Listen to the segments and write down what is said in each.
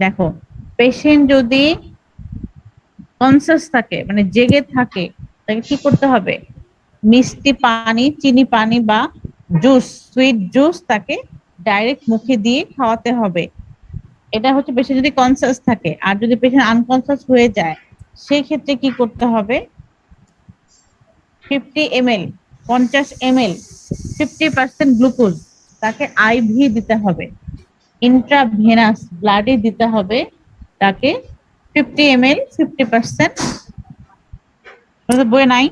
দেখো, পেশেন্ট যদি কনসাস থাকে মানে জেগে থাকে, তাকে কি করতে হবে? মিষ্টি পানি, চিনি পানি বা জুস, সুইট জুস তাকে ডাইরেক্ট মুখে দিয়ে খাওয়াতে হবে। এটা হচ্ছে পেশেন্ট যদি কনসাস থাকে। আর যদি পেশেন্ট আনকনসাস হয়ে যায়, সেই ক্ষেত্রে কি করতে হবে? 50 ml, 50 ml, 50% গ্লুকোজ তাকে আইভি দিতে হবে, ইন্ট্রাভেনাস ব্লাডে দিতে হবে তাকে 50 ml, 50%। বই নাই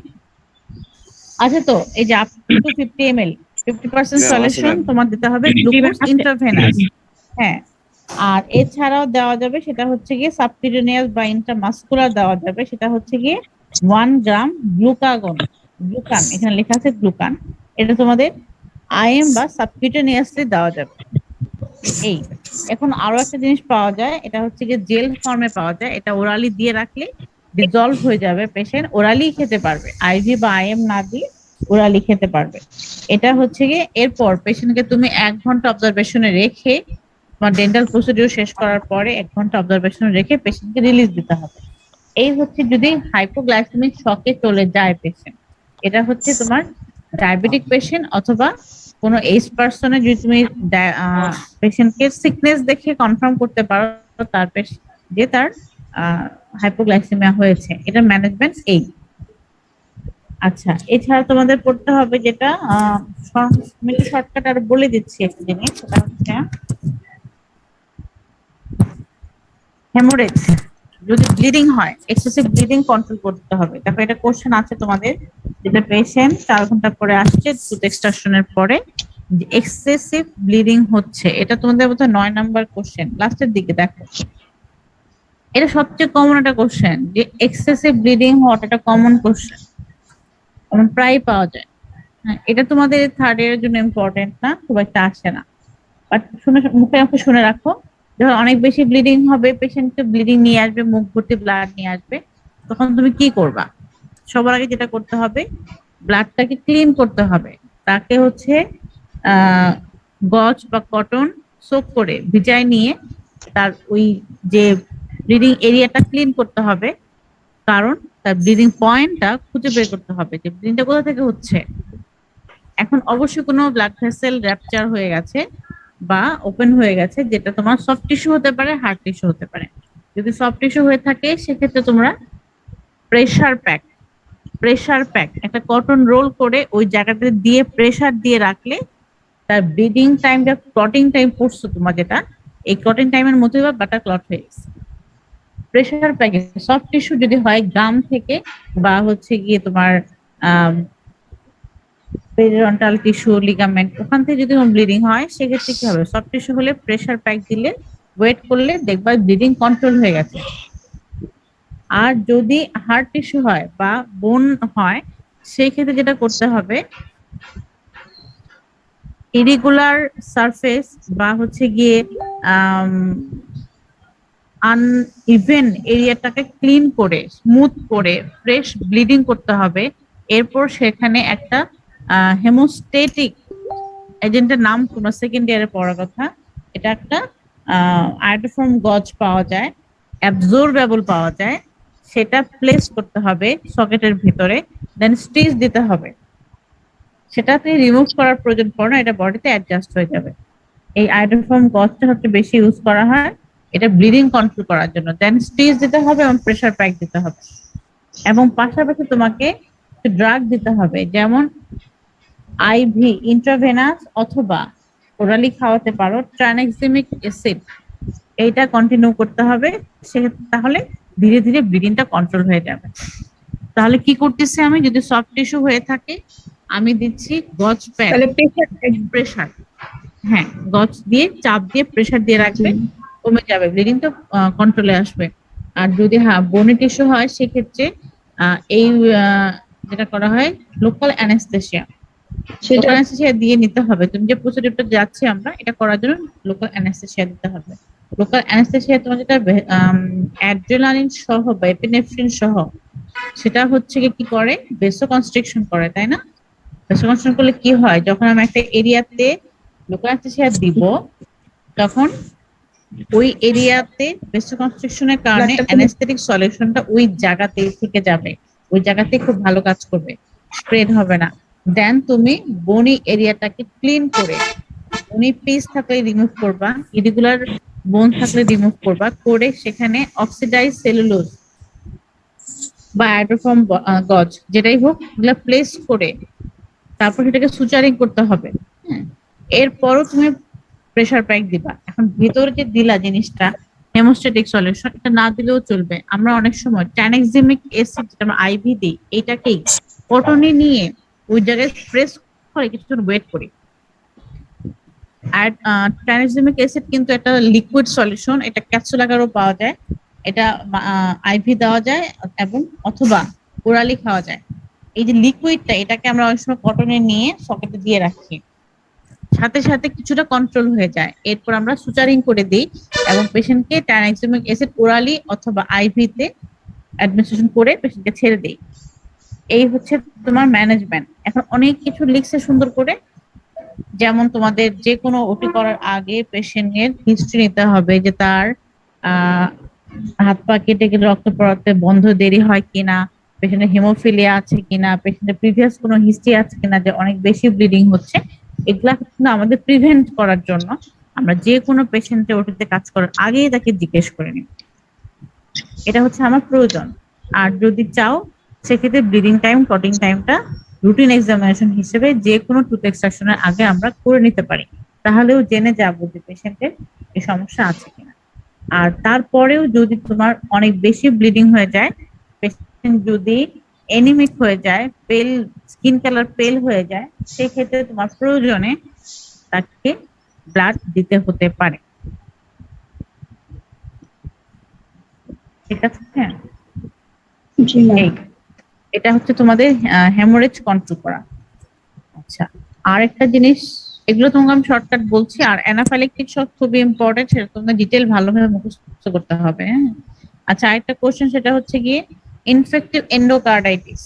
আছে তো, এই যে আপ টু 50 ml, 50% ম্যাম আছে সলিউশন ম্যাম। তোমার দিতে হবে গ্লুকোজ ইন্ট্রাভেনাস। হ্যাঁ, আর এছাড়াও দেওয়া যাবে, সেটা হচ্ছে গিয়ে সাবকিউটেনিয়াস বা ইন্ট্রামাসকুলার দেওয়া যাবে, সেটা হচ্ছে গিয়ে 1 গ্রাম গ্লুকাগন, গ্লুকান, এখানে লেখা আছে গ্লুকান। এটা তোমাদের আইএম বা সাবকিউটেনিয়াসলি দেওয়া যাবে। এই এখন আরো একটা জিনিস পাওয়া যায়, এটা হচ্ছে গিয়ে জেল ফর্মে পাওয়া যায়। এটা ওরালি দিয়ে রাখলে ডিজলভ হয়ে যাবে, পেশেন্ট ওরালি খেতে পারবে, আইভি বা আইএম না দিয়ে ওরালি খেতে পারবে। এটা হচ্ছে গিয়ে এরপর পেশেন্টকে তুমি 1 ঘন্টা অবজারভেশনে রেখে, তোমার ডেন্টাল প্রসিডিউর শেষ করার পরে 1 ঘন্টা অবজারভেশনে রেখে পেশেন্টকে রিলিজ দিতে হবে। এই হচ্ছে যদি হাইপোগ্লাইসেমিক শকে চলে যায় পেশেন্ট। এটা হচ্ছে তোমার ডায়াবেটিক পেশেন্ট অথবা কোনো এইজ পার্সনে যদি তুমি পেশেন্টকে সিকনেস দেখে কনফার্ম করতে পারো তার যে তার হাইপোগ্লাইসেমিয়া হয়েছে, এটা ম্যানেজমেন্ট এই। আচ্ছা, এছাড়া তোমাদের পড়তে হবে যেটা শর্টকাট আর বলে দিচ্ছি একটা জিনিস, সেটা হচ্ছে হেমোরেজ। যদি ব্লিডিং হয়, এক্সেসিভ ব্লিডিং কন্ট্রোল করতে হবে। তারপর এটা কোশ্চেন আছে তোমাদের, যেটা পেশেন্ট 4 ঘন্টা পরে আসছে টুথ এক্সট্রাকশনের পরে, এক্সেসিভ ব্লিডিং হচ্ছে, এটা তোমাদের বোধহয় 9 নাম্বার কোশ্চেন, লাস্টের দিকে দেখো। এটা সবচেয়ে কমন একটা কোশ্চেন, যে এক্সেসিভ ব্লিডিং হওয়াটা একটা কমন কোশ্চেন, প্রায় পাওয়া যায়। হ্যাঁ, এটা তোমাদের থার্ড ইয়ারের জন্য ইম্পর্টেন্ট না, খুব একটা আসে না, বাট শুনে মুখে মুখে শুনে রাখো। যখন অনেক বেশি ব্লিডিং হবে, পেশেন্টকে ব্লিডিং নিয়ে আসবে, মুখ ভর্তি ব্লাড নিয়ে আসবে, তখন তুমি কি করবা? সবার আগে যেটা করতে হবে, ব্লাডটাকে ক্লিন করতে হবে। তাকে হচ্ছে আহ গজ বা কটন সোক করে ভিজায় নিয়ে তার ওই যে ব্লিডিং এরিয়াটা ক্লিন করতে হবে। কারণ তার ব্লিডিং পয়েন্টটা খুঁজে বের করতে হবে যে ব্লিডিংটা কোথা থেকে হচ্ছে। এখন অবশ্যই কোনো ব্লাড ভেসেল র্যাপচার হয়ে গেছে বা ওপেন হয়ে গেছে, যেটা তোমার সফট টিস্যু হতে পারে, হার্ড টিস্যু হতে পারে। যদি সফট টিস্যু হয়ে থাকে, সেক্ষেত্রে তোমরা প্রেসার প্যাক, প্রেসার প্যাক একটা কটন রোল করে ওই জায়গাটা দিয়ে প্রেসার দিয়ে রাখলে তার ব্লিডিং টাইমটা, ক্লটিং টাইম পড়ছো তোমার যেটা, এই ক্লটিং টাইমের মধ্যে বা বাটা ক্লট হয়ে গেছে। প্রেসার প্যাকে সফট টিস্যু যদি হয় গাম থেকে বা হচ্ছে গিয়ে তোমার পেরিডন্টাল টিস্যু, লিগামেন্ট, ওখান থেকে যদি ব্লিডিং হয়, সেক্ষেত্রে কি হবে? সফট টিস্যু হলে প্রেসার প্যাক দিলে, ওয়েট করলে দেখবা ব্লিডিং কন্ট্রোল হয়ে গেছে। আর যদি হার্ড টিস্যু হয় বা বোন হয়, সেই ক্ষেত্রে যেটা করতে হবে, ইরেগুলার সারফেস বা হচ্ছে গিয়ে আনইভেন এরিয়াটাকে ক্লিন করে, স্মুথ করে, ফ্রেশ ব্লিডিং করতে হবে। এরপর সেখানে একটা হেমোস্টেটিক এজেন্টের নাম তোমরা সেকেন্ড ইয়ারে পড়ার কথা, এটা একটা আয়োডোফর্ম গজ পাওয়া যায়, অ্যাবজর্বেবল পাওয়া যায়, সেটা প্লেস করতে হবে সকেটের ভিতরে, দেন স্টিচ দিতে হবে। সেটাতে রিমুভ করার প্রয়োজন পড়ে না, এটা বডিতে অ্যাডজাস্ট হয়ে যাবে। এই আয়োডোফর্ম গজটা সবচেয়ে বেশি ইউজ করা হয় এটা ব্লিডিং কন্ট্রোল করার জন্য। দেন স্টিচ দিতে হবে এবং প্রেসার প্যাক দিতে হবে, এবং পাশাপাশি তোমাকে ড্রাগ দিতে হবে, যেমন আইভি, ইন্ট্রাভেনাস অথবা ওরালি খাওয়াতে পারো ট্রানএক্সামিক অ্যাসিড, এইটা কন্টিনিউ করতে হবে। তাহলে ধীরে ধীরে ব্লিডিংটা কন্ট্রোল হয়ে যাবে। তাহলে কি করতেছি আমি, যদি সফট টিস্যু হয়ে থাকে আমি দিচ্ছি গজ প্যাক, প্রেসার, হ্যাঁ গজ দিয়ে চাপ দিয়ে প্রেসার দিয়ে রাখবে, কমে যাবে, ব্লিডিংটা কন্ট্রোলে আসবে। আর যদি বোনি টিস্যু হয়, সেক্ষেত্রে এই যেটা করা হয় লোকাল অ্যানেস্থেসিয়া, লোকাল অ্যানেস্থেসিয়া দিয়ে নিতে হবে। তুমি যে প্রসিডিউরটা যাচ্ছে আমরা এটা করার জন্য লোকাল অ্যানেস্থেসিয়া দিতে হবে। লোকাল অ্যানেস্থেসিয়া তোমার যেটা অ্যাড্রেনালিন সহ বা এপিনেফ্রিন সহ, সেটা হচ্ছে কি করে, ভেসোকনস্ট্রিকশন করে, তাই না? ভেসোকনস্ট্রিকশন করলে কি হয়, যখন আমি একটা এরিয়াতে লোকাল অ্যানেস্থেসিয়া দিব, তখন ওই এরিয়াতে ভেসোকনস্ট্রিকশনের কারণে ব্লাডটা তুমি অ্যানেস্থেটিক সলিউশনটা ওই জায়গাতে থেকে যাবে, ওই জায়গাতে খুব ভালো কাজ করবে, স্প্রেড হবে না। দেন তুমি বনি এরিয়াটাকে ক্লিন করে, বনি পিস থাকলে রিমুভ করবা, ইরেগুলার বোন থাকলে রিমুভ করবা, করে সেখানে অক্সিডাইজ সেলুলোজ বা অ্যাডোফর্ম গজ যেটাই হোক এগুলা প্লেস করে তারপর সেটাকে সুচারিং করতে হবে। হ্যাঁ, এরপরও তুমি প্রেসার প্যাক দিবা। এখন ভেতরে যে দিলা জিনিসটা হেমোস্ট্যাটিক সলিউশন, এটা না দিলেও চলবে। আমরা অনেক সময় ট্রানএক্সামিক অ্যাসিড যেটা আমরা আইভি দিই, এটাকেই কটনে নিয়ে ওই জায়গায় প্রেস করে কিছুক্ষণ ওয়েট করি। আর ট্রানএক্সামিক অ্যাসিড কিন্তু একটা লিকুইড সলিউশন, এটা ক্যাপসুল আকারেও পাওয়া যায়, এটা আইভি দেওয়া যায় এবং অথবা ওরালি খাওয়া যায়। এই যে লিকুইডটা, এটাকে আমরা অনেক সময় কটনে নিয়ে সকেটে দিয়ে রাখি, সাথে সাথে কিছুটা কন্ট্রোল হয়ে যায়, এরপর আমরা সুচারিং করে দিই এবং পেশেন্টকে ট্রানএক্সামিক অ্যাসিড ওরালি অথবা আইভি তে অ্যাডমিনিস্ট্রেশন করে পেশেন্টকে ছেড়ে দিই। এই হচ্ছে তোমার ম্যানেজমেন্ট। এখন অনেক কিছু লিখছে সুন্দর করে, যেমন তোমাদের যে কোনো ওটি করার আগে পেশেন্টের হিস্ট্রি নিতে হবে, যে তার আহ হাত পা কেটে গেলে রক্ত পড়াতে বন্ধ দেরি হয় কিনা, পেশেন্টের হিমোফিলিয়া আছে কিনা, পেশেন্টের প্রিভিয়াস কোনো হিস্ট্রি আছে কিনা যে অনেক বেশি ব্লিডিং হচ্ছে। এগুলা কিন্তু আমাদের প্রিভেন্ট করার জন্য আমরা যে কোনো পেশেন্টের ওটিতে কাজ করার আগেই তাকে জিজ্ঞেস করে নিই। এটা হচ্ছে আমার প্রয়োজন। আর যদি চাও সেক্ষেত্রে ব্লিডিং টাইম, ক্লটিং টাইমটা রুটিন এক্সামিনেশন হিসেবে যে কোনো টুথ এক্সট্রাকশনের আগে আমরা করে নিতে পারি, তাহলেও জেনে যাবো যে পেশেন্টের এই সমস্যা আছে কিনা। আর তারপরেও যদি তোমার অনেক বেশি ব্লিডিং হয়ে যায়, পেশেন্ট যদি এনিমিক হয়ে যায়, পেল স্কিন কালার পেল হয়ে যায়, সেক্ষেত্রে তোমার প্রয়োজনে তাকে ব্লাড দিতে হতে পারে। ঠিক আছে? হ্যাঁ, জি ম্যাম। এই এটা হচ্ছে তোমাদের হেমোরেজ কন্ট্রোল করা। আচ্ছা, আর একটা জিনিস, এগুলো তোমাকে আমি শর্টকাট বলছি, আর অ্যানাফাইলেকটিক শক খুবই ইম্পর্টেন্ট, সেটা তোমাকে ডিটেল ভালোভাবে মুখস্থ করতে হবে। হ্যাঁ, আচ্ছা, আরেকটা কোশ্চেন সেটা হচ্ছে গিয়ে ইনফেক্টিভ এন্ডোকার্ডাইটিস।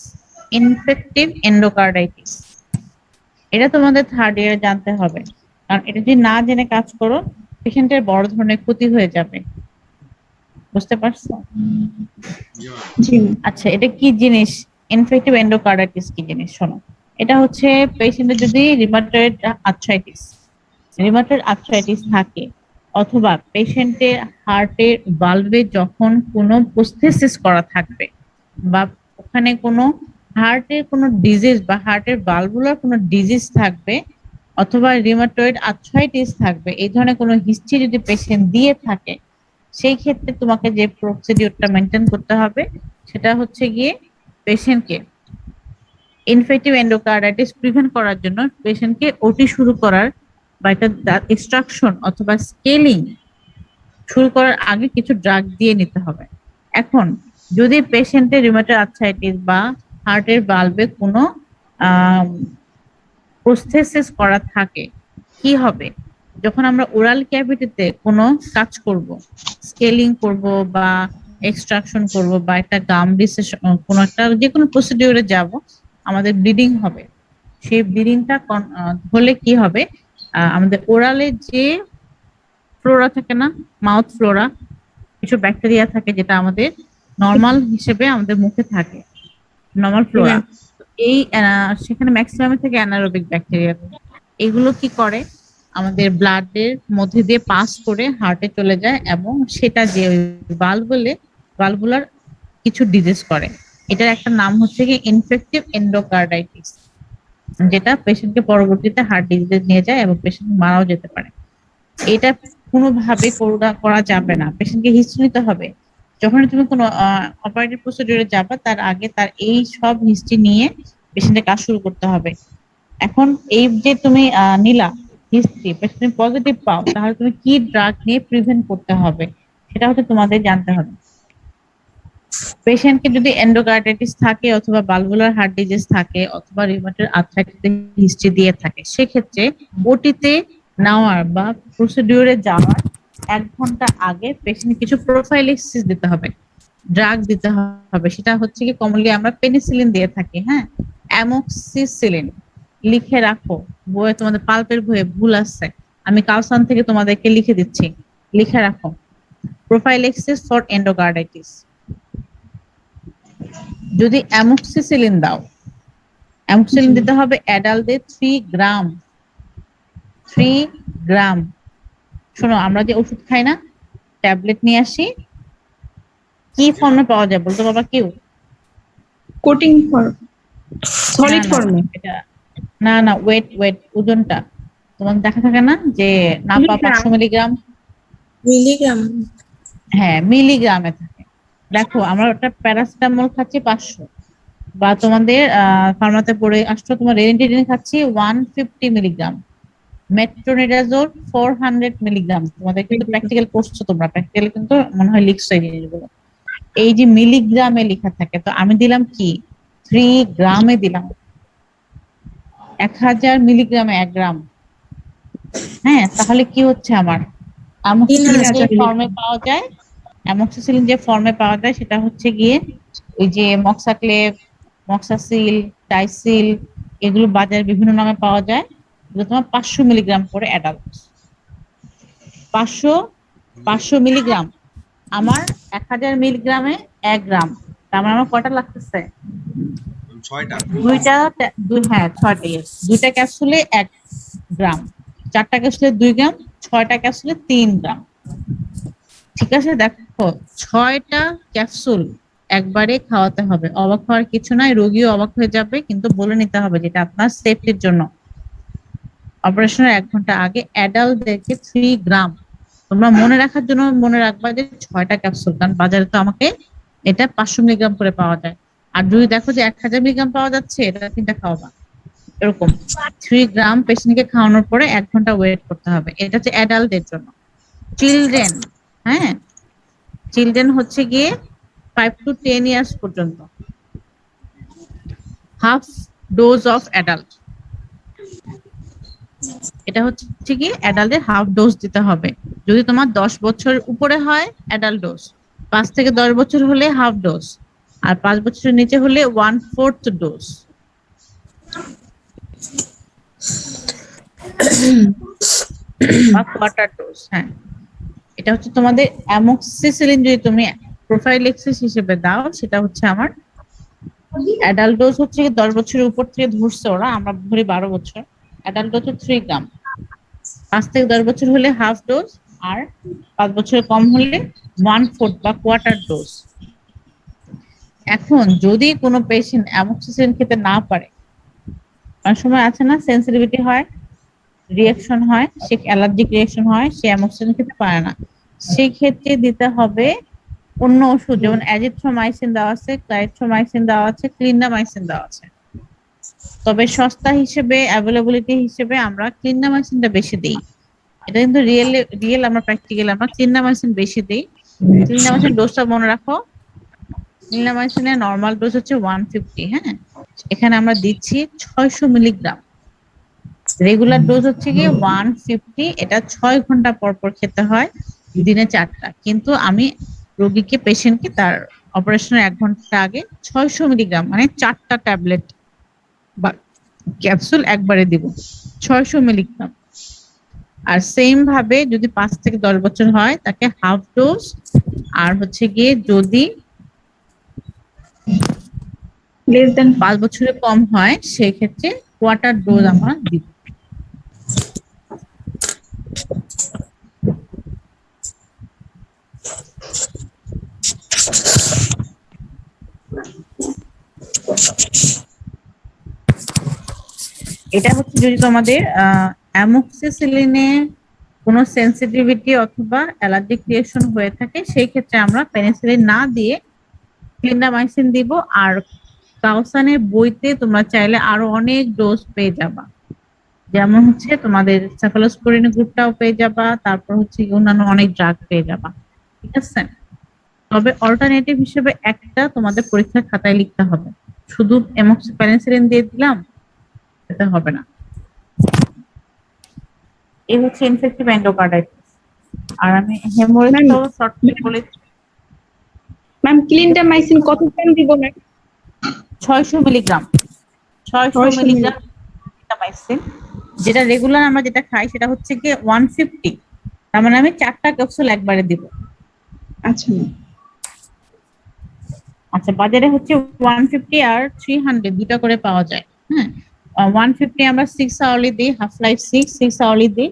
ইনফেক্টিভ এন্ডোকার্ডাইটিস এটা তোমাদের থার্ড ইয়ারে জানতে হবে, কারণ এটা যদি না জেনে কাজ করো পেশেন্টের বড় ধরনের ক্ষতি হয়ে যাবে। বুঝতে পারছো? জি ম্যাম। আচ্ছা, এটা কি জিনিস? ইনফেক্টিভ এন্ডোকার্ডাইটিস কি জিনিস শোনো। এটা হচ্ছে পেশেন্টের যদি রিমাটয়েড আর্থ্রাইটিস থাকে, অথবা পেশেন্টের হার্টের ভালভে যখন কোনো প্রস্থেসিস করা থাকবে, বা ওখানে কোনো হার্টের কোনো ডিজিজ বা হার্টের ভালভুলার কোনো ডিজিজ থাকবে, অথবা রিমাটয়েড আর্থ্রাইটিস থাকবে, এই ধরনের কোনো হিস্ট্রি যদি পেশেন্ট দিয়ে থাকে, সেই ক্ষেত্রে তোমাকে যে প্রসিডিউরটা মেনটেন করতে হবে সেটা হচ্ছে গিয়ে পেশেন্টকে ইনফেক্টিভ এন্ডোকার্ডাইটিস প্রিভেন্ট করার জন্য পেশেন্টকে ওটি শুরু করার বা একটা এক্সট্রাকশন অথবা স্কেলিং শুরু করার আগে কিছু ড্রাগ দিয়ে নিতে হবে। এখন যদি পেশেন্টের রিউমেটয়েড আর্থ্রাইটিস বা হার্টের ভালভে কোনো প্রস্থেসিস করা থাকে, কি হবে? যখন আমরা ওরাল ক্যাভিটিতে কোনো কাজ করব, স্কেলিং করব বা এক্সট্রাকশন করব বা একটা গাম রিসেকশন, কোনো একটা যে কোনো প্রসিডিউরে যাব, আমাদের ব্লিডিং হবে। সেই ব্লিডিংটা হলে কি হবে, আমাদের ওরালে যে ফ্লোরা থাকে না, মাউথ ফ্লোরা, কিছু ব্যাকটেরিয়া থাকে যেটা আমাদের নর্মাল হিসেবে আমাদের মুখে থাকে, নর্মাল ফ্লোরা, এই সেখানে ম্যাক্সিমাম থেকে অ্যানারোবিক ব্যাকটেরিয়া, এগুলো কি করে আমাদের ব্লাডের মধ্যে দিয়ে পাস করে হার্টে চলে যায় এবং সেটা যে ভালভুলার কিছু ডিজিজ করে। এটার একটা নাম হচ্ছে কি ইনফেক্টিভ এন্ডোকার্ডাইটিস, যেটা পেশেন্টকে পরবর্তীতে হার্ট ডিজিজে নিয়ে যায় এবং পেশেন্ট মারাও যেতে পারে। এটা কোনোভাবে করা যাবে না, পেশেন্টকে হিস্ট্রি নিতে হবে। যখন তুমি কোনো অপারেটিভ প্রসিডিউরে যাবা তার আগে তার এই সব হিস্ট্রি নিয়ে পেশেন্টের কাজ শুরু করতে হবে। এখন এই যে তুমি নিলা হিস্ট্রি, পেশেন্ট পজিটিভ পাও, তাহলে তুমি কি ড্রাগ নিয়ে প্রিভেন্ট করতে হবে সেটা হচ্ছে তোমাদের জানতে হবে। পেশেন্টকে যদি এন্ডোকার্ডাইটিস থাকে অথবা ভালভুলার হার্ট ডিজিজ থাকে অথবা রিউমেটয়েড আর্থ্রাইটিস হিস্ট্রি দিয়ে থাকে, সেক্ষেত্রে ওটিতে নেওয়ার বা প্রসিডিউরে যাওয়ার 1 ঘন্টা আগে পেশেন্ট কিছু প্রোফাইলিসিস দিতে হবে, ড্রাগ দিতে হবে। সেটা হচ্ছে কি কমনলি আমরা পেনিসিলিন দিয়ে থাকি। হ্যাঁ, অ্যামোক্সিসিলিন লিখে রাখো বইয়ে, তোমাদের পাল্পের বইয়ে ভুল আছে, আমি কালসান থেকে তোমাদেরকে লিখে দিচ্ছি। লিখে রাখো প্রোফাইলেক্সিস ফর এন্ডোকার্ডাইটিস। যদি অ্যামোক্সিসিলিন দাও, অ্যামোক্সিসিলিন জি। দিতে হবে অ্যাডাল্টদের 3 গ্রাম। 3 গ্রাম। শোনো, আমরা যে ওষুধ খাই না, ট্যাবলেট নিয়ে আসি, কি ফর্মে পাওয়া যায় বলতে পারবা কেউ? কোটিং ফর না সলিড না না, ফর্মে। এটা না না, ওয়েট ওয়েট, ওজনটা তোমার দেখা থাকে না যে নাপা মিলিগ্রাম। 500 মিলিগ্রাম। মিলিগ্রাম। হ্যাঁ, মিলিগ্রামে থাকে। দেখো আমরা ওটা প্যারাসিটামল খাচ্ছি 500, বা তোমাদের ফার্মাতে পড়ে আসছো তোমার রেনিটিডিন খাচ্ছি 150 মিলিগ্রাম, মেট্রোনিডাজোল 400 মিলিগ্রাম। তোমাদের কিন্তু প্র্যাকটিক্যাল করছো, তোমরা প্র্যাকটিক্যালি কিন্তু মনে হয় লিখছো এই জিনিসগুলো। এই যে মিলিগ্রামে লেখা থাকে, তো আমি দিলাম কি 3 গ্রামে দিলাম, 1000 মিলিগ্রামে 1 গ্রাম। হ্যাঁ, তাহলে কি হচ্ছে আমার অ্যামোক্সিসিলিন যে 3000 ফর্মে পাওয়া যায়, অ্যামোক্সিসিলিন যে ফর্মে পাওয়া যায় সেটা হচ্ছে গিয়ে ওই যে মক্সাক্লেভ, মক্সাসিল, টাইসিল, এগুলো বাজারে বিভিন্ন নামে পাওয়া যায়। এগুলো তোমার 500 মিলিগ্রাম করে অ্যাডাল্ট। 500 500 মিলিগ্রাম, আমার 1000 মিলিগ্রামে 1 গ্রাম। তার মানে আমার কয়টা লাগতেছে? 6টা। হ্যাঁ 6টা, দুইটা ক্যাপসুলে 1 গ্রাম, 4টা ক্যাপসুলে 2 গ্রাম, 6টা ক্যাপসুলে 3 গ্রাম। ঠিক আছে, দেখো 6টা ক্যাপসুল একবারে খাওয়াতে হবে। অবাক হওয়ার কিছু নাই, রোগীও অবাক হয়ে যাবে, কিন্তু বলে নিতে হবে যেটা আপনার সেফটির জন্য। অপারেশনের 1 ঘন্টা আগে অ্যাডাল্টদেরকে 3 গ্রাম, তোমরা মনে রাখার জন্য মনে রাখবা যে 6টা ক্যাপসুল, কারণ বাজারে তো আমাকে এটা 500 মিলিগ্রাম করে পাওয়া যায়। আর যদি দেখো যে 1000 মিলিগ্রাম পাওয়া যাচ্ছে, এটা 3টা খাওয়াবা। এরকম 3 গ্রাম পেশেন্টকে খাওয়ানোর পরে 1 ঘন্টা ওয়েট করতে হবে। এটা হচ্ছে অ্যাডাল্টদের জন্য। চিলড্রেন, হ্যাঁ, চিলড্রেন হচ্ছে গিয়ে 5 to 10 ইয়ার্স পর্যন্ত, হাফ ডোজ অফ অ্যাডাল্ট। এটা হচ্ছে কি অ্যাডাল্টের হাফ ডোজ দিতে হবে। যদি তোমার 10 বছর উপরে হয় অ্যাডাল্ট ডোজ, 5 থেকে 10 বছর হলে হাফ ডোজ, আর 5 বছরের নিচে হলে 1/4 ডোজ। বা কোয়ার্টার ডোজ। হ্যাঁ, এটা হচ্ছে তোমাদের অ্যামোক্সিসিলিন। যদি তুমি প্রোফাইলেক্সিস হিসেবে দাও, সেটা হচ্ছে আমার অ্যাডাল্ট ডোজ হচ্ছে 10 বছরের উপর থেকে ধরছে ওরা, আমরা ধরি 12 বছর। অ্যাডাল্ট ডোজ হচ্ছে 3 গ্রাম, 5 থেকে 10 বছর হলে হাফ ডোজ, আর 5 বছরের কম হলে 1/4 বা কোয়ার্টার ডোজ। এখন যদি কোনো পেশেন্ট অ্যামোক্সিসিলিন খেতে না পারে, অনেক সময় আছে না সেন্সিটিভিটি হয়, রিয়াকশন হয়, সে অ্যালার্জিক রিয়াকশন হয়, সে অ্যামোক্সিসিলিন খেতে পারে না, সেই ক্ষেত্রে দিতে হবে অন্য ওষুধ, যেমন অ্যাজিথ্রোমাইসিন দেওয়া আছে, ক্লারিথ্রোমাইসিন দেওয়া আছে, ক্লিন্ডামাইসিন দেওয়া আছে। তবে সস্তা হিসেবে, অ্যাভেলেবিলিটি হিসেবে আমরা ক্লিন্ডামাইসিনটা বেশি দিই। এটা কিন্তু রিয়েল আমরা প্র্যাকটিক্যাল আমরা ক্লিন্ডামাইসিন বেশি দিই। ক্লিন্ডামাইসিন ডোজটা মনে রাখো, ক্লিন্ডামাইসিনের নরমাল ডোজ হচ্ছে 150। হ্যাঁ, এখানে আমরা দিচ্ছি 600 মিলিগ্রাম। রেগুলার ডোজ হচ্ছে গিয়ে 150। এটা 6 ঘন্টা পর পর খেতে হয়, দিনে 4টা। কিন্তু আমি রোগীকে, পেশেন্টকে তার অপারেশনের 1 ঘন্টা আগে 600 মিলিগ্রাম মানে 4টা ট্যাবলেট বা ক্যাপসুল একবারে দিব, 600 মিলিগ্রাম। আর সেম ভাবে যদি 5 থেকে 10 বছর হয় তাকে হাফ ডোজ, আর হচ্ছে গিয়ে যদি লেস দেন 5 বছরের কম হয় সেই ক্ষেত্রে কোয়ার্টার ডোজ আমরা দিব। এটা হচ্ছে যদি তোমাদের অ্যামোক্সিসিলিনে কোনো সেনসিটিভিটি অথবা অ্যালার্জিক রিঅ্যাকশন হয়ে থাকে, সেই ক্ষেত্রে আমরা পেনিসিলিন না দিয়ে ক্লিন্ডামাইসিন দিব। আর কাউসানের বইতে তোমরা চাইলে আরো অনেক ডোজ পেয়ে যাবা, যেমন হচ্ছে তোমাদের সেফালোস্পোরিন গ্রুপটাও পেয়ে যাবা, তারপর হচ্ছে অন্যান্য অনেক ড্রাগ পেয়ে যাবা। ঠিক আছে, তবে অল্টারনেটিভ হিসেবে একটা তোমাদের পরীক্ষার খাতায় লিখতে হবে, শুধু পেনিসিলিন দিয়ে দিলাম এটা হবে না। এই হচ্ছে ইনফেক্টিভ এন্ডোকার্ডাইটিস। আর আমি হেমোরেজ তো শর্ট বলে ম্যাম ক্লিনটামাইসিন কত গ্রাম দিব ম্যাম? 600 মিলিগ্রাম। 600 milligram clindamycin. যেটা রেগুলার আমরা যেটা খাই সেটা হচ্ছে কি 150। তার মানে আমি 4টা ক্যাপসুল একবারে দিব। আচ্ছা ম্যাম। আচ্ছা, বাজারে হচ্ছে 150 আর 300 দুটা করে পাওয়া যায়। হ্যাঁ, 150 আমরা 6 আওয়ারলি দিই, হাফ লাইফ 6 আওয়ারলি দিই।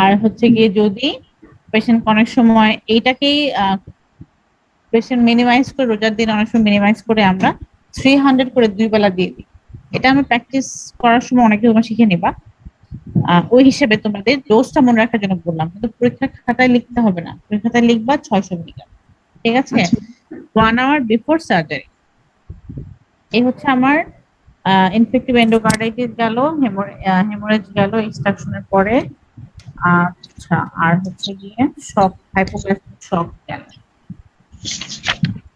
আর হচ্ছে গিয়ে যদি পেশেন্ট অনেক সময় এইটাকেই পেশেন্ট মিনিমাইজ করে, রোজার দিন অনেক সময় মিনিমাইজ করে আমরা 300 করে 2 বেলা দিয়ে দিই। এটা আমরা প্র্যাকটিস করার সময় অনেকে তোমরা শিখে নিবা। ওই হিসেবে তোমাদের ডোজটা মনে রাখার জন্য বললাম, কিন্তু পরীক্ষার খাতায় লিখতে হবে না, পরীক্ষার খাতায় লিখবা 600 মিলিগ্রাম। ঠিক আছে, আচ্ছা 1 আওয়ার বিফোর সার্জারি। এই হচ্ছে আমার ইনফেক্টিভ এন্ডোকার্ডাইটিস গেল, হেমোরেজ গেল এক্সট্রাকশনের পরে। আচ্ছা, আর হচ্ছে গিয়ে শক, হাইপোগ্লাইসেমিক শক গেল।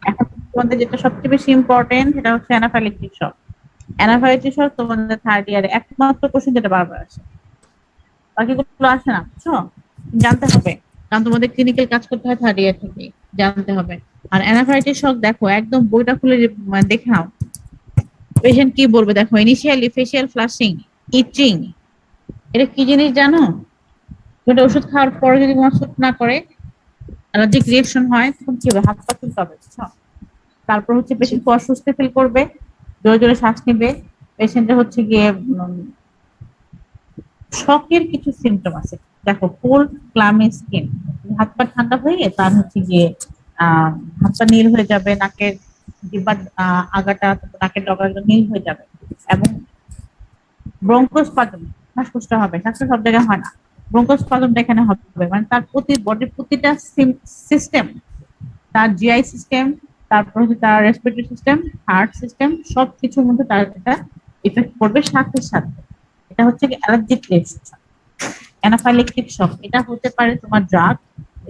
এখন তোমাদের যেটা সবচেয়ে বেশি ইম্পর্টেন্ট সেটা হচ্ছে অ্যানাফাইলাক্টিক শক। অ্যানাফাইলাক্টিক শক তোমাদের থার্ড ইয়ারে একমাত্র কোশ্চেন যেটা বারবার আসে, বাকিগুলো আসে না, বুঝছো? জানতে হবে, কারণ তোমাদের ক্লিনিক্যাল কাজ করতে হয় থার্ড ইয়ার থেকে, জানতে হবে। আর অ্যানাফাইলাক্টিক শক দেখো একদম বইটা খুলে দেখে নাও পেশেন্ট কি বলবে। দেখো, ইনিশিয়ালি ফেশিয়াল ফ্লাশিং, ইচিং, এটা কি জিনিস জানো? এটা ওষুধ খাওয়ার পরে যদি কোনো স্যুট না করে, অ্যালার্জিক রিঅ্যাকশন হয়, তখন কি হবে? হাত পা চুলতে হবে, বুঝছো? তারপর হচ্ছে পেশেন্ট অস্বস্তি ফিল করবে, জোরে জোরে শ্বাস নিবে। পেশেন্টের হচ্ছে গিয়ে শকের কিছু সিমটম আছে। দেখো, কোল্ড ক্লামি স্কিন, হাত পা ঠান্ডা হয়ে তার হচ্ছে গিয়ে হাত পা নীল হয়ে যাবে, নাকের জিহ্বার আগাটা, নাকের ডগাটা নীল হয়ে যাবে, এবং ব্রঙ্কোস্পাজম, শ্বাসকষ্ট হবে। শ্বাসকষ্ট সব জায়গায় হয় না, ব্রঙ্কোস্পাজমটা এখানে হবে। মানে তার বডির প্রতিটা সিস্টেম, তার জিআই সিস্টেম, তারপর হচ্ছে তার রেসপিরেটরি সিস্টেম, হার্ট সিস্টেম, সবকিছুর মধ্যে তার একটা ইফেক্ট পড়বে সাথে সাথে। এটা হচ্ছে কি অ্যালার্জিক রিঅ্যাকশন, অ্যানাফাইলাক্টিক শক। এটা হতে পারে তোমার ড্রাগ,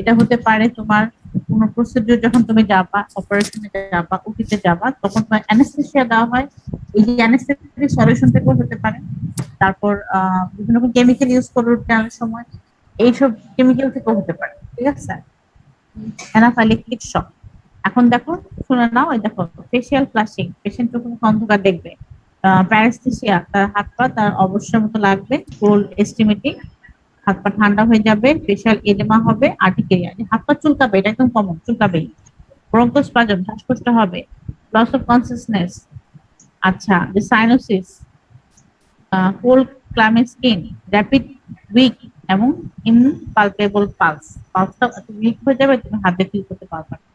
এটা হতে পারে তোমার কোনো প্রসিডিউর, যখন তুমি যাবা, অপারেশনে যাবা, ওটিতে যাবা, তখন তোমার অ্যানেস্থেসিয়া দেওয়া হয়। এই যে অ্যানেস্থেসিয়া সলিউশন থেকেও হতে পারে। তারপর বিভিন্ন রকম কেমিক্যাল ইউজ করে অনেক সময়, এইসব কেমিক্যাল থেকেও হতে পারে। ঠিক আছে, অ্যানাফাইলাক্টিক শক। এখন দেখো, শুনে নাও, এই দেখো ফেশিয়াল ফ্লাশিং, পেশেন্ট যখন অন্ধকার দেখবে, প্যারাস্থেসিয়া, তার হাত পা তার অবশ্যই মতো লাগবে, কোল্ড এস্টিমেটিং, হাত পা ঠান্ডা হয়ে যাবে, ফেশিয়াল এডেমা হবে, আর্টিকেরিয়া, হাত পা চুলকাবে, এটা একদম কমন, চুলকাবেই। ব্রঙ্কোস্পাজম, শ্বাসকষ্ট হবে, লস অফ কনসিয়াসনেস। আচ্ছা, যে cyanosis, cold ক্লামি skin, rapid week, এবং ইনপালপেবল পালস, পালসটা উইক হয়ে যাবে, তুমি হাতে ফিল করতে পারবে না।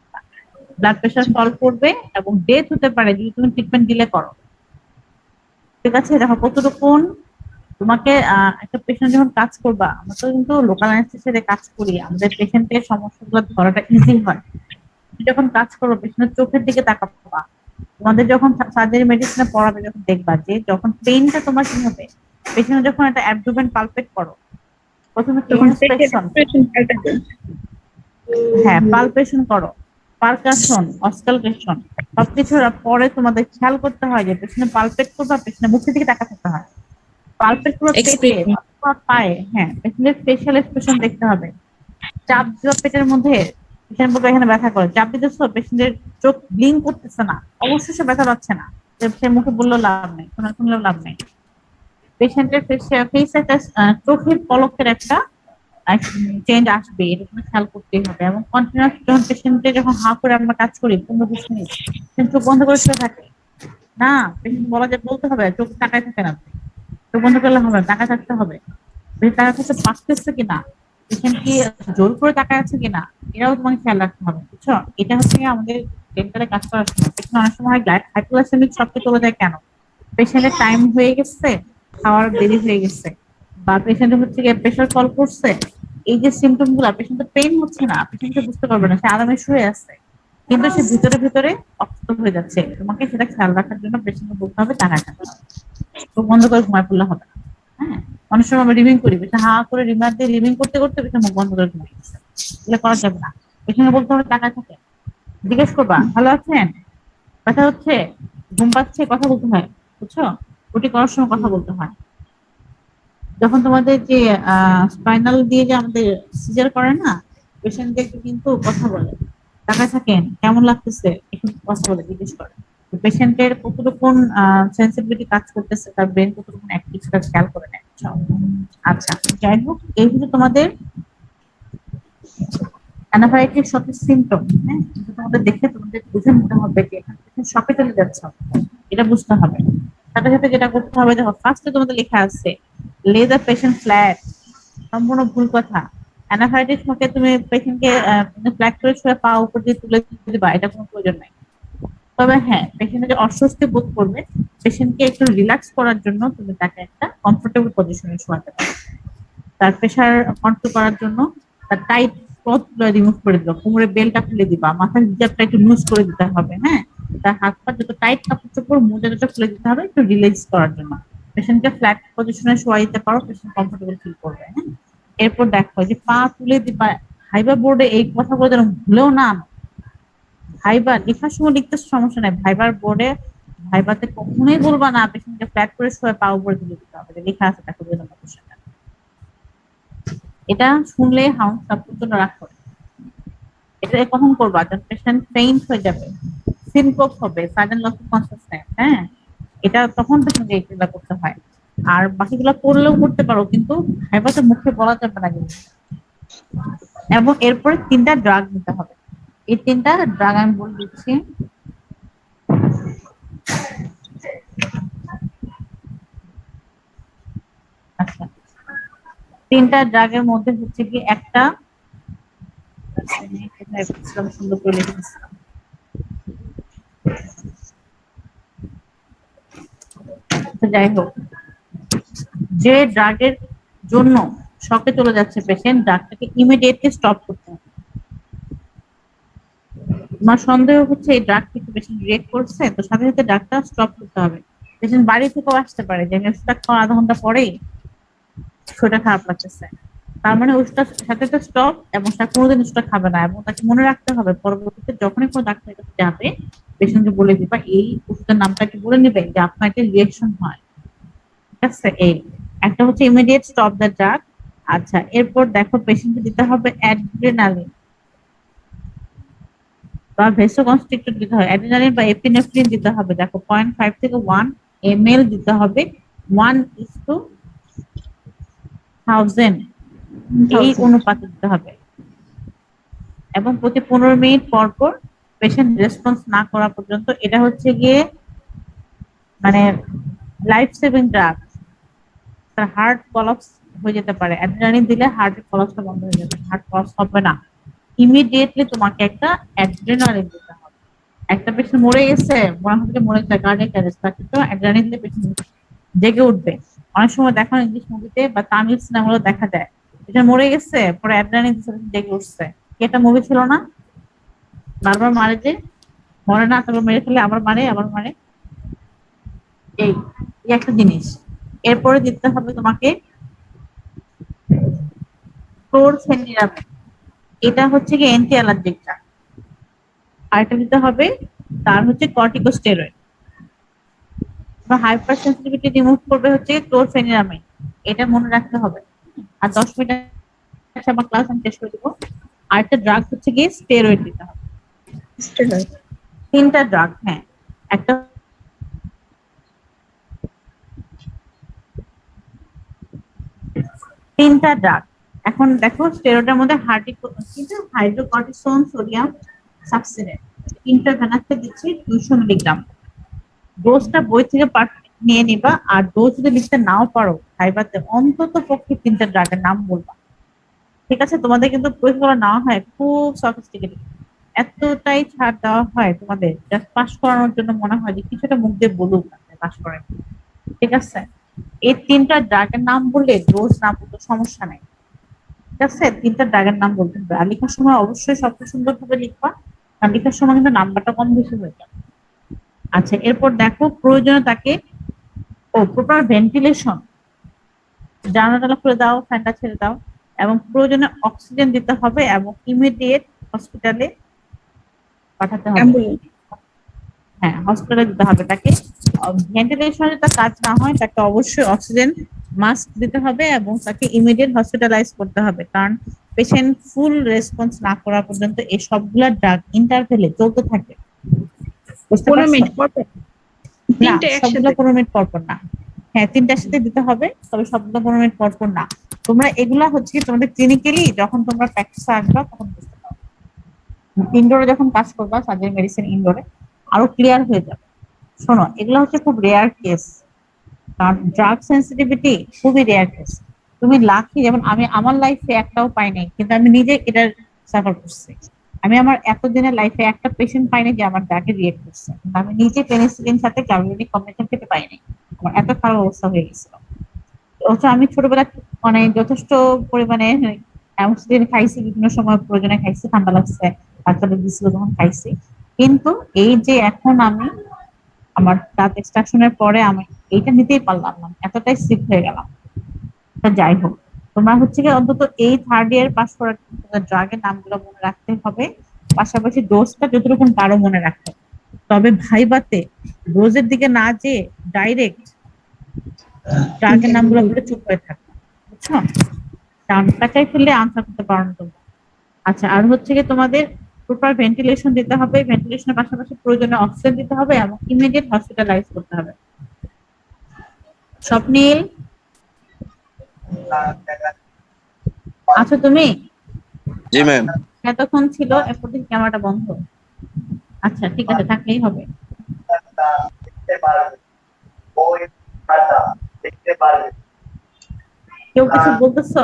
ব্লাড প্রেশার ফল করবে, এবং ডেথ হতে পারে যদি তুমি ট্রিটমেন্ট ডিলে করো। ঠিক আছে, দেখো কতটুকুন তোমাকে একটা পেশেন্ট যখন কাজ করবা, আমরা তো কিন্তু লোকাল অ্যানেস্থেসিয়াতে কাজ করি, আমাদের পেশেন্টের সমস্যাগুলো ধরাটা ইজি হয়। তুমি যখন কাজ করো পেশেন্টের চোখের দিকে তাকাবা, তোমাদের যখন সার্জারি মেডিসিনে পড়াবে, যখন দেখবা যে যখন পেইনটা তোমার কি হবে, পেশেন্ট যখন একটা অ্যাবডোমেন পালপেট করো, প্রথমে তখন ইন্সপেকশন, হ্যাঁ পালপেশন করো, পারকাশন, অস্কালটেশন, সবকিছুর পরে তোমাদের খেয়াল করতে হয় যে পেছনে পালপেট করবা, পেছনে মুখের দিকে তাকা থাকতে হয়। পালপেট পুরো পেটে Expression. অথবা পায়ে, হ্যাঁ পেছনের ফেশিয়াল এক্সপ্রেশন দেখতে হবে। চাপ দেওয়া পেটের মধ্যে, পেশেন্ট বলবে এখানে ব্যথা করে, চাপ দিতেছো, পেশেন্টের চোখ ব্লিঙ্ক করতেছে না, অবশ্যই সে ব্যথা পাচ্ছে না, সে মুখে বললেও লাভ নেই, শুনলেও লাভ নেই। পেশেন্টের ফেস একটা চোখের পলকের একটা চেঞ্জ আসবে, এটা তুমি খেয়াল করতেই হবে। এবং কন্টিনিউয়াস যখন পেশেন্টে যখন হা করে আমরা কাজ করি 15-20 মিনিট, পেশেন্ট চোখ বন্ধ করে শুয়ে থাকে না, পেশেন্ট বলা যায়, বলতে হবে চোখ তাকায় থাকে না, চোখ বন্ধ করলে হবে না, তাকায় থাকতে হবে। পেশেন্ট তাকায় থাকতে পারতেছে কিনা, পেশেন্ট কি জোর করে তাকায় আছে কিনা, এটাও তোমাকে খেয়াল রাখতে হবে, বুঝছো? এটা হচ্ছে আমাদের ডেন্টালে কাজ করার সময়। পেশেন্ট অনেক সময় হাইপোগ্লাইসেমিক শকে চলে যায় কেন? পেশেন্টের টাইম হয়ে গেছে, খাওয়ার দেরি হয়ে গেছে, বা পেশেন্টের হচ্ছে গিয়ে প্রেশার ফল করছে। এই যে সিমটম গুলা, পেশেন্টের পেইন হচ্ছে না, পেশেন্টকে বুঝতে পারবে না, সে আরামে শুয়ে আছে, কিন্তু সে ভিতরে ভিতরে অসুস্থ হয়ে যাচ্ছে। তোমাকে সেটা খেয়াল রাখার জন্য পেশেন্টকে বলতে হবে, টাকা টাকা চোখ বন্ধ করে ঘুমায় পড়লে হবে না। হ্যাঁ, অনেক সময় আমরা রিভিং করি, পেশেন্ট হা করে রিমার দিয়ে রিভিং করতে করতে পেশেন্ট মুখ বন্ধ করে ঘুমিয়ে গেছে, এগুলো করা যাবে না। পেশেন্টকে বলতে হবে টাকা থাকে, জিজ্ঞেস করবা ভালো আছেন, ব্যথা হচ্ছে, ঘুম পাচ্ছে, কথা বলতে হয়, বুঝছো? ওটি করার সময় কথা বলতে হয়। যখন তোমাদের যে স্পাইনাল দিয়ে যে আমাদের সিজার করে না, পেশেন্টদেরকে কিন্তু কথা বলে, টাকা থাকেন, কেমন লাগতেছে, একটু কথা বলে জিজ্ঞেস করে। পেশেন্টের কতটুকুন সেন্সিটিভিটি কাজ করতেছে, তার ব্রেন কতটুকুন অ্যাক্টিভ, সেটা খেয়াল করে নেয়। বুঝছো? আচ্ছা, যাই হোক, এই হচ্ছে তোমাদের অ্যানাফাইলাইটিস শকের সিমটম, হ্যাঁ, কিন্তু তোমাদের দেখে তোমাদের বুঝে নিতে হবে যে এখান থেকে শকে চলে যাচ্ছে, এটা বুঝতে হবে। সাথে সাথে যেটা করতে হবে, দেখো ফার্স্টে তোমাদের লেখা আছে লে দ্য পেশেন্ট ফ্ল্যাট, সম্পূর্ণ ভুল কথা। অ্যানাফাইলাইটিস শকে তুমি পেশেন্টকে ফ্ল্যাট করে শুয়ে পা উপর দিয়ে তুলে দিবা, এটা কোনো প্রয়োজন নাই। তবে হ্যাঁ, পেশেন্ট যে অস্বস্তি বোধ করবে, পেশেন্টকে একটু রিল্যাক্স করার জন্য তুমি তাকে একটা কমফোর্টেবল পজিশনে শোয়াতে পারো। তার প্রেশার কন্ট্রোল করার জন্য তার টাইট ক্লথ গুলো রিমুভ করে দিবা, কোমরে বেলটা খুলে দিবা, মাথার হিজাবটা একটু লুজ করে দিতে হবে, হ্যাঁ। তার হাত পা যত টাইট কাপড় চোপড় মোজা যত খুলে দিতে হবে একটু রিল্যাক্স করার জন্য। পেশেন্টকে ফ্ল্যাট পজিশনে শোয়া দিতে পারো, পেশেন্ট কমফোর্টেবল ফিল করবে, হ্যাঁ। এরপর দেখো যে পা তুলে দিবা, হাইবা বোর্ডে এই কথাগুলো যেন ভুলেও না আনো। ভাইবা লেখার সময় লিখতে সমস্যা নাই, ভাইবার বোর্ডে ভাইবাতে কখনোই বলবা না পেশেন্টকে ফ্ল্যাট করে শুয়ে পা উপরে তুলে দিতে হবে, লেখা আছে দেখো 2 নম্বর কোশ্চেনটা। এটা শুনলে হাউন্ড প্রচন্ড রাগ করে। এটা কখন করবা যখন পেশেন্ট ফেইন্ট হয়ে যাবে, সিনকোপ হবে, সাডেন লস অফ কনসিয়াসনেস, হ্যাঁ, এটা তখন পেশেন্টকে এগুলা করতে হয়। আর বাকিগুলো করলেও করতে পারো, কিন্তু ভাইবাতে মুখে বলা যাবে না কিন্তু। এবং এরপরে 3টা ড্রাগ নিতে হবে। এই 3টা ড্রাগ আমি বলে দিচ্ছি। আচ্ছা, 3টা ড্রাগের মধ্যে হচ্ছে কি একটা, সুন্দর করে লিখে দিচ্ছিলাম। তো যাই হোক, যে ড্রাগের জন্য শকে চলে যাচ্ছে পেশেন্ট, ড্রাগটাকে ইমিডিয়েটলি স্টপ করতে হবে। আমার সন্দেহ হচ্ছে এই ড্রাগ থেকে পেশেন্ট রিয়েক্ট করছে, তো সাথে সাথে ড্রাগটা স্টপ করতে হবে। পেশেন্ট বাড়ি থেকেও আসতে পারে যে ওষুধটা খাওয়া আধা ঘন্টা পরেই শরীরটা খারাপ লাগতেছে, তার মানে ওষুধটার সাথে তো স্টপ, এবং সে কোনোদিন ওষুধটা খাবে না। এবং তাকে মনে রাখতে হবে পরবর্তীতে যখনই কোনো ডাক্তারের কাছে যাবে, পেশেন্টকে বলে দিবা এই ওষুধের নামটা কি বলে নিবে যে আপনার একটা রিয়েকশন হয়, ঠিক আছে। এই একটা হচ্ছে ইমিডিয়েট স্টপ দ্য ড্রাগ। আচ্ছা, এরপর দেখো পেশেন্টকে দিতে হবে অ্যাড্রিনালিন বা ভেসোকনস্ট্রিক্টর দিতে হবে, অ্যাড্রিনালিন বা এপিনেফ্রিন দিতে হবে। দেখো 0.5 থেকে 1 ml দিতে হবে, 1:1000 এই অনুপাতে দিতে হবে। এবং প্রতি 15 মিনিট পর পর পেশেন্ট রেসপন্স না করা পর্যন্ত, এটা হচ্ছে গিয়ে মানে লাইফ সেভিং ড্রাগ। তার হার্ট কলাপস হয়ে যেতে পারে, অ্যাড্রিনালিন দিলে হার্টের কলাপসটা বন্ধ হয়ে যাবে, হার্ট কলাপস হবে না। ইমিডিয়েটলি তোমাকে একটা অ্যাড্রিনালিন দিতে হবে। একটা পেশেন্ট মরে গেছে, মনে হচ্ছে মরে যায়, কার্ডিয়াক অ্যারেস্ট, তাকে তো অ্যাড্রিনালিন দিলে পেশেন্ট জেগে উঠবে। অনেক সময় দেখো ইংলিশ মুভিতে বা তামিল সিনেমাগুলো দেখা যায়, এটা মরে গেছে পরে অ্যাড্রিনালিন দিচ্ছে জেগে উঠছে। এটা মুভি ছিল না, বারবার মারে যে, মরে না, তারপর মেরে ফেলে আবার মারে আবার মারে, এই এই একটা জিনিস। এরপরে দিতে হবে তোমাকে ক্লোরফেনিরামিড, এটা হচ্ছে কি অ্যান্টি অ্যালার্জিক ড্রাগ। আরেকটা দিতে হবে তার হচ্ছে কর্টিকোস্টেরয়েড বা হাইপার সেন্সিটিভিটি রিমুভ করবে হচ্ছে ক্লোরফেনিরামিড, এটা মনে রাখতে হবে। আর 10 মিনিট আমার ক্লাস আমি শেষ করে দেবো। আরেকটা ড্রাগ হচ্ছে গিয়ে স্টেরয়েড দিতে হবে। 3টা ড্রাগ, হ্যাঁ, একটা 3টা ড্রাগ। এখন দেখো স্টেরয়েডের মধ্যে হাইড্রোকর্টিসন, সোডিয়াম সাবসিনেট, ইন্টারভেনাসে দিচ্ছি 200 মিলিগ্রাম। ডোজটা বই থেকে নিয়ে নিবা, আর ডোজ যদি লিখতে নাও পারো ভাইবাতে অন্তত পক্ষে 3টা ড্রাগের নাম বলবা, ঠিক আছে। তোমাদের কিন্তু পরীক্ষাগুলো নেওয়া হয় খুব সফিস্টিকেটেড, এতটাই ছাড় দেওয়া হয় তোমাদের জাস্ট পাস করানোর জন্য, মনে হয় যে কিছুটা মুখ দিয়ে বলুক পাস করেন, ঠিক আছে। এই 3টা ড্রাগের নাম বললে ডোজ না বলতে সমস্যা নেই, ঠিক আছে। 3টা ড্রাগের নাম বলতে হবে, আর লেখার সময় অবশ্যই সব সুন্দর ভাবে লিখবা, কারণ লেখার সময় কিন্তু নাম্বারটা কম বেশি হয়ে যাবে। আচ্ছা, এরপর দেখো প্রয়োজনে তাকে প্রপার ভেন্টিলেশন, জানালা খুলে দাও, ফ্যানটা ছেড়ে দাও, এবং প্রয়োজনে অক্সিজেন দিতে হবে, এবং ইমিডিয়েট হসপিটালে পাঠাতে হবে। হ্যাঁ, হসপিটালে দিতে হবে তাকে। ভেন্টিলেশন যদি তার কাজ না হয়, তাকে অবশ্যই অক্সিজেন মাস্ক দিতে হবে, এবং তাকে ইমিডিয়েট হসপিটালাইজ করতে হবে, কারণ পেশেন্ট ফুল রেসপন্স না করা পর্যন্ত এই সবগুলা ড্রাগ ইন্টারভেলে চলতে থাকে, বুঝতে 15 পারছো? মিনিট পর পর? না, 3টা সবগুলো একসাথে? 15 মিনিট পর পর না। হ্যাঁ, 3টার সাথে দিতে হবে, তবে সবগুলো 15 মিনিট পর পর না। তোমরা এগুলা হচ্ছে কি তোমাদের ক্লিনিক্যালি যখন তোমরা প্র্যাকটিসে আসবা তখন বুঝতে পারবে। ইনডোরে যখন কাজ করবা সার্জারি মেডিসিন ইনডোরে আরো ক্লিয়ার হয়ে যাবে। শোনো, এগুলো হচ্ছে খুব রেয়ার কেস, কারণ ড্রাগ সেন্সিটিভিটি খুবই রেয়ার কেস। তুমি লাকি, যেমন আমি আমার লাইফে একটাও পাই নাই, কিন্তু আমি নিজে এটার সাফার করছি। আমি আমার এতদিনের লাইফে একটা পেশেন্ট পাইনি যে আমার ড্রাগে রিয়েক্ট করছে, কিন্তু আমি নিজে পেনিসিলিন সাথে ক্লাভিলিনিক কম্বিনেশন খেতে পাইনি। আমার এত খারাপ অবস্থা হয়ে গেছিল। অথচ আমি ছোটবেলা মানে যথেষ্ট পরিমাণে অ্যামোক্সিলিন খাইছি, বিভিন্ন সময় প্রয়োজনে খাইছি, ঠান্ডা লাগছে বাচ্চাদের দিছিল তখন খাইছি। কিন্তু এই যে এখন আমি আমার দাঁত এক্সট্রাকশনের পরে আমি এইটা নিতেই পারলাম না, এতটাই সিক হয়ে গেলাম। তা যাই হোক, তোমরা হচ্ছে কি অন্তত এই থার্ড ইয়ার পাস করার ড্রাগের নামগুলো মনে রাখতে হবে, পাশাপাশি ডোজটা যতটুকু তারও মনে রাখতে হবে। তবে ভাইবাতে ডোজের দিকে না যেয়ে ডাইরেক্ট ড্রাগের নামগুলো বলে চুপ করে থাকবে, বুঝছো? কারণ কাচাই ফেললে আনসার করতে পারো না তোমরা। আচ্ছা, আর হচ্ছে কি তোমাদের প্রপার ভেন্টিলেশন দিতে হবে, ভেন্টিলেশনের পাশাপাশি প্রয়োজনে অক্সিজেন দিতে হবে এবং ইমিডিয়েট হসপিটালাইজ করতে হবে। স্বপ্নীল, আচ্ছা তুমি জি ম্যাম। এতক্ষণ ছিল, এরপর থেকে ক্যামেরাটা বন্ধ। আচ্ছা ঠিক আছে, থাকলেই হবে। কেউ কিছু বলতেছো?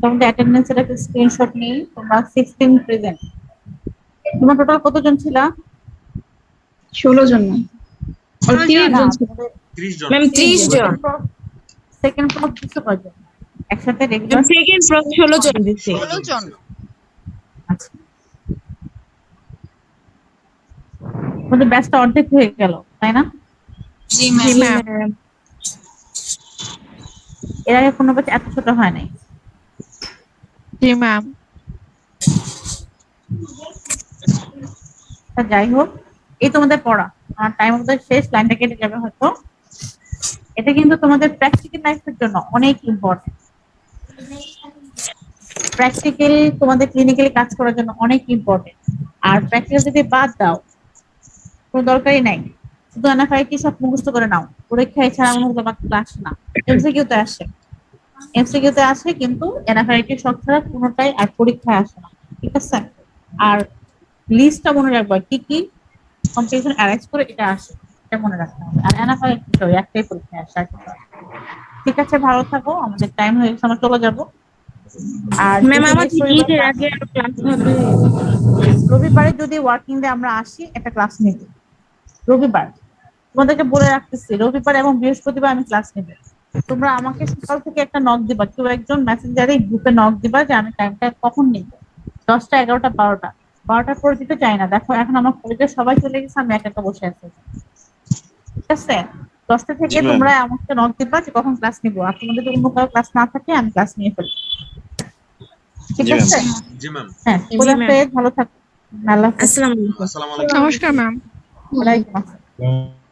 তোমাদের অ্যাটেন্ডেন্সের একটা স্ক্রিনশট নিই। তোমরা 16 প্রেজেন্ট। তোমার টোটাল কতজন ছিল? 16 জন ম্যাম। আর 30 না, জন ছিল। 30 জন। ম্যাম 30 জন। সেকেন্ড প্রফ দিছো কয়জন একসাথে রেগুলার? সেকেন্ড প্রফ 16 জন দিছে। 16 জন। আচ্ছা, তোমাদের ব্যাচটা অর্ধেক হয়ে গেল, তাই না? জি জি ম্যাম। ম্যাম। এর আগে কোনো ব্যাচ এত ছোট হয় নাই। জি ম্যাম। তা যাই হোক, এই তোমাদের পড়া, আমার টাইম আমাদের শেষ, লাইনটা কেটে যাবে হয়তো। এটা কিন্তু তোমাদের প্র্যাকটিক্যাল লাইফের জন্য অনেক ইম্পর্টেন্ট। প্র্যাকটিক্যাল তোমাদের ক্লিনিক্যালি কাজ করার জন্য অনেক ইম্পর্টেন্ট। আর প্র্যাকটিক্যাল যদি বাদ দাও কোনো দরকারই নাই, শুধু এনএফআইটি সব মুখস্থ করে নাও, পরীক্ষায় ছাড়া মনে হলো ক্লাস না। এমসিকিউতে আসে, এমসিকিউতে আসে, কিন্তু এনএফআইটি সব ছাড়া কোনোটাই আর পরীক্ষায় আসে না, ঠিক আছে? আর লিস্টটা মনে রাখবা কি কি কম্পিটিশন অ্যারেঞ্জ করে এটা আসে, এটা মনে রাখতে হবে। আর এনএফআইটি একটাই পরীক্ষায় আসে আর কিছু না। ঠিক আছে, ভালো থাকো, আমাদের টাইম হয়ে গেছে, আমরা চলে যাবো। আর ম্যাম যদি আমাদের next ঈদের রবিবার আগে আর ক্লাস হবে। রবিবারে যদি ওয়ার্কিং ডে আমরা আসি, একটা ক্লাস নিব রবিবার। তোমাদেরকে বলে রাখতেছি, রবিবার এবং বৃহস্পতিবার আমি ক্লাস নেব। তোমরা আমাকে সকাল থেকে একটা নক দিবা, কেউ একজন মেসেঞ্জারে গ্রুপে নক দিবা যে আমি টাইমটা কখন নিব। 10টা, 11টা, 12টা। 12টার পরে দিতে চাই না, দেখো এখন আমার কলেজে সবাই চলে গেছে, আমি একা একা বসে আছি। ঠিক আছে, 10টা থেকে জি ম্যাম। তোমরা আমাকে নক দিবা যে কখন ক্লাস নিবো। আর তোমাদের যদি অন্য কারো ক্লাস না থাকে আমি ক্লাস নিয়ে ফেলবো, ঠিক জি ম্যাম। আছে? জি ম্যাম। হ্যাঁ, জি খোদা ম্যাম। হাফেজ, ভালো থাকো। আল্লাহ হাফেজ। আসসালামু আলাইকুম। আসসালামু আলাইকুম। নমস্কার ম্যাম। ওয়ালাইকুম আসসালাম।